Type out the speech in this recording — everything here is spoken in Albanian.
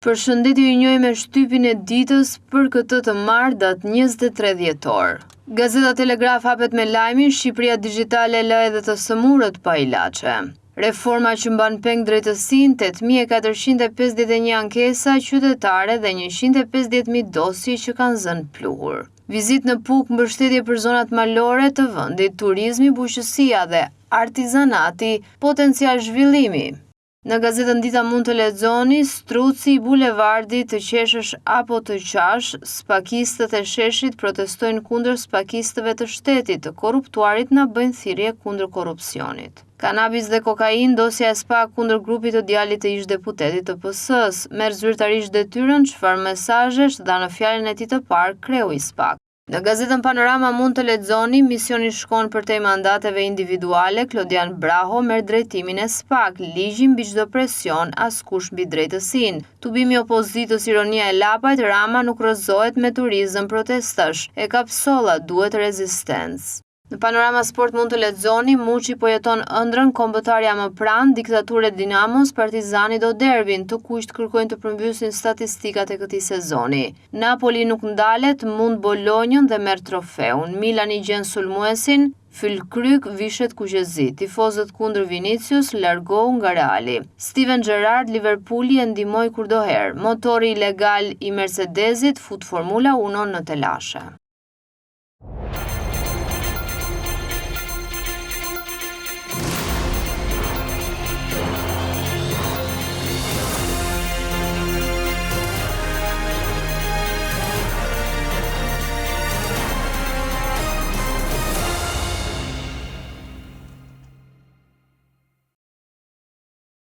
Përshëndetje, ju njoj me shtypin e ditës për këtë të martë datë 23 dhjetor. Gazeta Telegraf hapet me lajmin Shqipëria Digjitale lë edhe të sëmurët pa ilaçe. Reforma që mban peng drejtësinë, 8.451 ankesa qytetare dhe 150.000 dosje që kanë zënë pluhur. Vizitë në Puk, mbështetje për zonat malore të vendit, turizmi, bujqësia dhe artizanati, potencial zhvillimi. Në gazetën Dita mund të lexoni struci i bulevardit të qeshësh apo të qash, spakistët e sheshit protestojnë kundër spakistëve të shtetit, të korruptuarit na bëjnë thirrje kundër korrupsionit. Kanabis dhe kokain, dosja e SPAK kundër grupit të djalit të ish-deputetit të PS-s, merr zyrtarisht detyrën, çfarë mesazhesh dha në fjalën e tij të parë kreu i SPAK. Në gazetën Panorama mund të lexoni misioni shkon për te mandateve individuale, Klodian Braho merr drejtimin e SPAK, ligji mbi çdo presion, askush mbi drejtësinë. Tubimi opozitës, ironia e lapajt, Rama nuk rrëzohet me turizëm protestash, e kapsolla duhet rezistencë. Në Panorama Sport mund të lexoni Muçi po jeton ëndrrën, kombëtarja më pranë, diktaturë Dinamos, Partizani do derbin, të kuqt kërkojnë të përmbysin statistikat e këtij sezoni. Napoli nuk ndalet, mund Bolonjën dhe merr trofeun. Milan i gjen sulmuesin, Fylkryk vishet kuqezi. Tifozët kundër Vinicius largohu nga Reali. Steven Gerrard, Liverpooli e ndihmoi kurdoherë. Motori ilegal i Mercedesit fut Formula 1 në telashe.